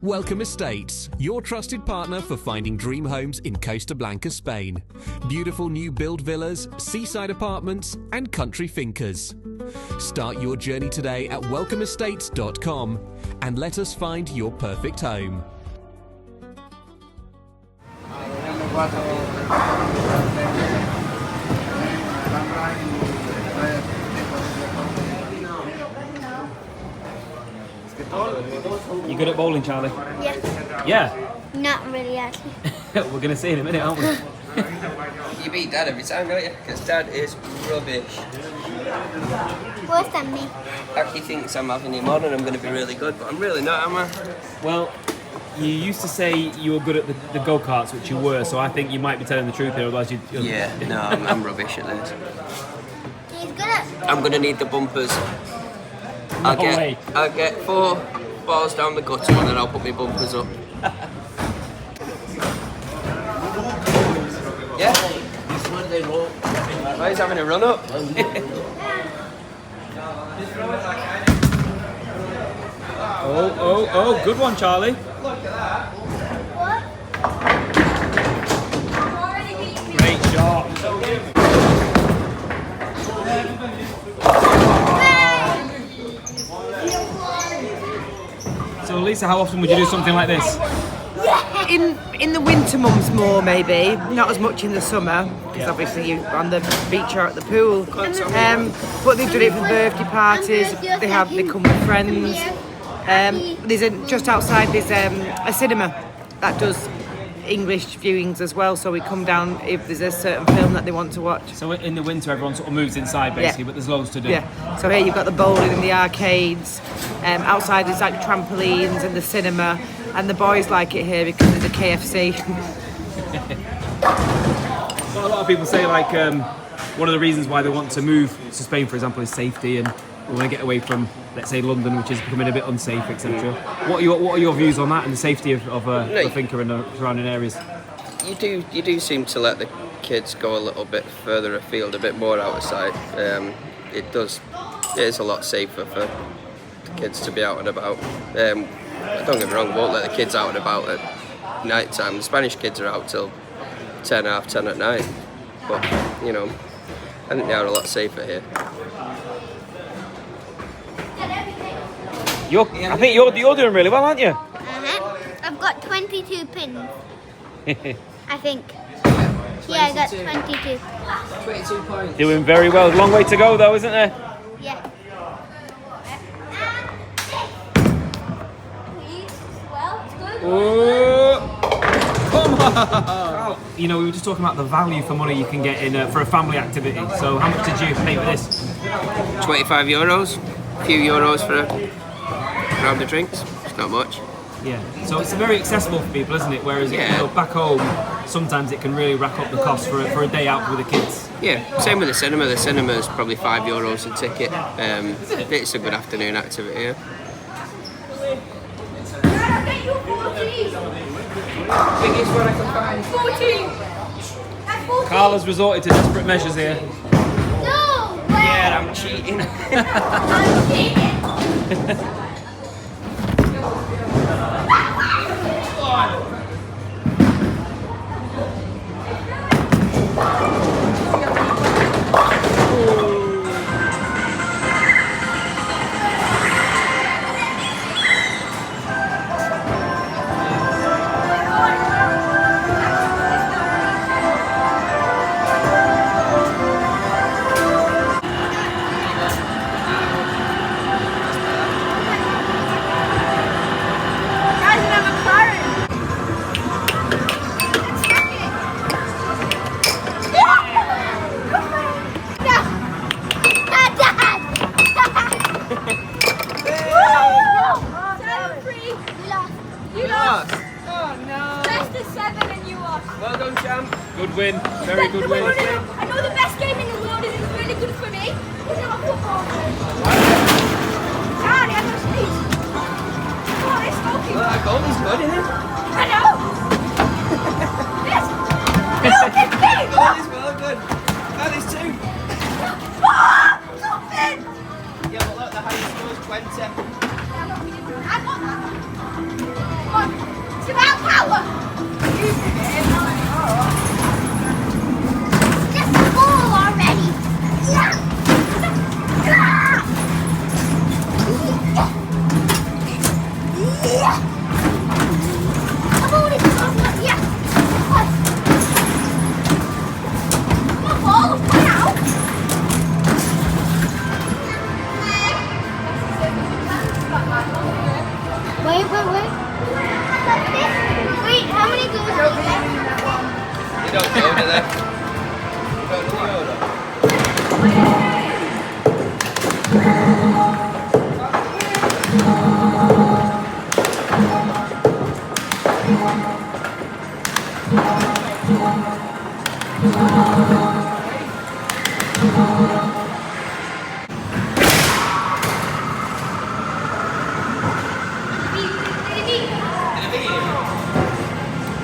Welcome Estates, your trusted partner for finding dream homes in Costa Blanca, Spain. Beautiful new build villas, seaside apartments and country fincas. Start your journey today at welcomeestates.com and let us find your perfect home. You good at bowling, Charlie? Yeah. Yeah? Not really, actually. We're going to see in a minute, aren't we? You beat Dad every time, don't you? Because Dad is rubbish. Worse than me. Aki thinks I'm having him on and I'm going to be really good, but I'm really not, am I? Well, you used to say you were good at the go-karts, which you were, so I think you might be telling the truth here, otherwise you'd... Yeah, no, I'm rubbish at this. He's good at... I'm going to need the bumpers. No way. I'll get 4 balls down the gutter and then I'll put my bumpers up. Yeah? Why he's having a run up? Oh, good one, Charlie. What? Great shot. So, Lisa, how often would you do something like this? In the winter months more maybe, not as much in the summer because obviously you're on the beach or at the pool. But they've done it for birthday parties. They come with friends. Just outside there's a cinema that does English viewings as well. So we come down if there's a certain film that they want to watch. So in the winter everyone sort of moves inside basically, but there's loads to do. Yeah. So here you've got the bowling and the arcades. Outside there's like trampolines and the cinema. And the boys like it here because of the KFC. So a lot of people say like one of the reasons why they want to move to Spain, for example, is safety, and we want to get away from, let's say, London, which is becoming a bit unsafe, etc. What are your views on that and the safety of the Finca and the surrounding areas? You do seem to let the kids go a little bit further afield, a bit more outside. It is a lot safer for the kids to be out and about. Don't get me wrong, won't let the kids out and about at night time. The Spanish kids are out till 10, half 10 at night. But, you know, I think they are a lot safer here. I think you're doing really well, aren't you? I've got 22 pins. I think. Yeah, I got 22. 22 points. Doing very well. Long way to go, though, isn't there? Yeah. Oh, come on! You know, we were just talking about the value for money you can get in for a family activity. So how much did you pay for this? €25. A few euros for a round of drinks. It's not much. Yeah. So it's very accessible for people, isn't it? Whereas you know, back home, sometimes it can really rack up the cost for a day out with the kids. Yeah, same with the cinema. The cinema's probably €5 a ticket. It's a good afternoon activity, yeah. Biggest one I can find. 14! That's 14! Carla's resorted to desperate measures here. No way! Yeah, I'm cheating. I'm cheating! Well done, champ. Good win. Very good win. I know the best game in the world is really good for me. It's not football. Charlie, I'm going to sneeze. Oh, it's smoking. Well, that goal is good, isn't it? I know. Yes. Look, it's big. Goal is well good. Oh, there's 2. Something. Yeah, but look, the highest score is 20. I got that. I've already got one. Yeah. Come on, come out. Wait. Wait, how many goes are there? You don't go to that. You don't go to that.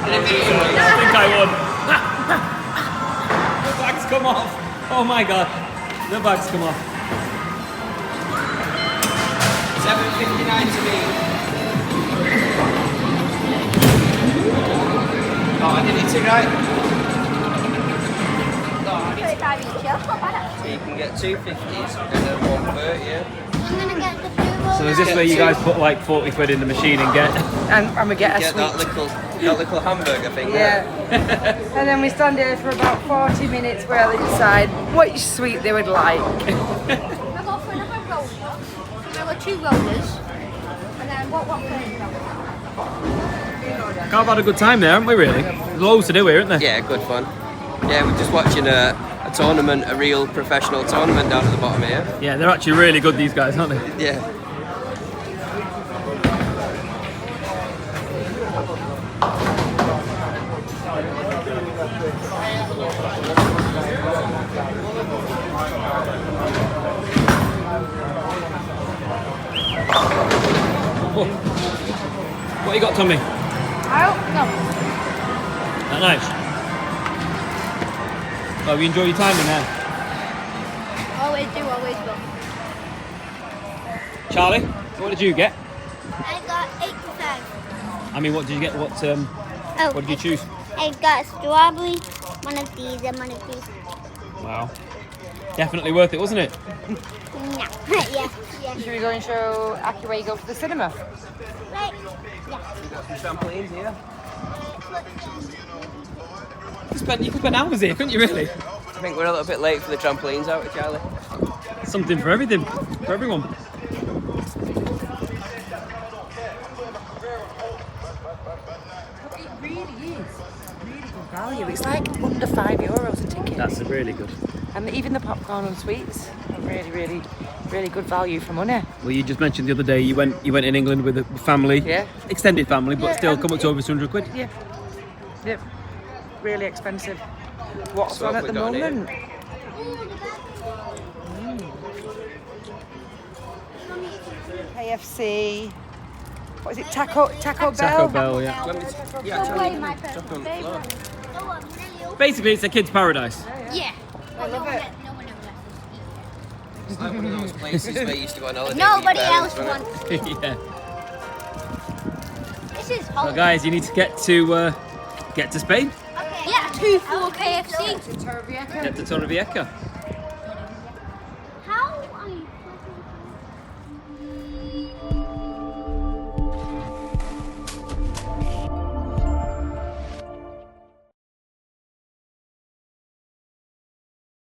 I think I won. The bags come off. Oh my god. The bags come off. 7:59 to me. Oh, I did it right. So you can get 250s and then 130, yeah. I'm gonna get the blue one. So is this where you guys put like 40 quid in the machine and get... And we get a Get sweet. that little hamburger thing Yeah. there. And then we stand here for about 40 minutes while they decide which sweet they would like. I got for another roller. I got 2 rollers. And then what Can't have had a good time there, haven't we really? There's loads to do here, isn't there? Yeah, good fun. Yeah, we're just watching a tournament, a real professional tournament down at the bottom here. Yeah, they're actually really good, these guys, aren't they? Yeah. Oh. What you got, Tommy? That nice? Well, you enjoy your time in there. Always do, always will. Charlie, what did you get? I got 85. I mean, what did you get? What did you choose? I got strawberry, one of these and one of these. Wow. Definitely worth it, wasn't it? No. Yeah. Should we go and show Aki where you go for the cinema? Right. Yeah. Trampolines here. You could spend hours here, couldn't you, really? I think we're a little bit late for the trampolines out with Charlie. Something for everything, for everyone. It really is really good value. It's like under €5 a ticket. That's really good. And even the popcorn and sweets are really good value for money. Well, you just mentioned the other day you went in England with a family, Yeah. extended family, but Yeah, still and come up to over 200 quid. Yeah. Yep. Really expensive. What's So on what at the we got here? moment? KFC. What is it? Taco Bell? Taco Bell, yeah. Probably my personal favourite. Basically, it's a kid's paradise. Yeah. I love it. No one ever lets us eat. It's like one of those places where you used to go on holiday. Nobody with your else parents, wants. Yeah. This is So, hot. guys, you need to get to Spain. Yeah, 2 for KFC. Get to Torrevieja.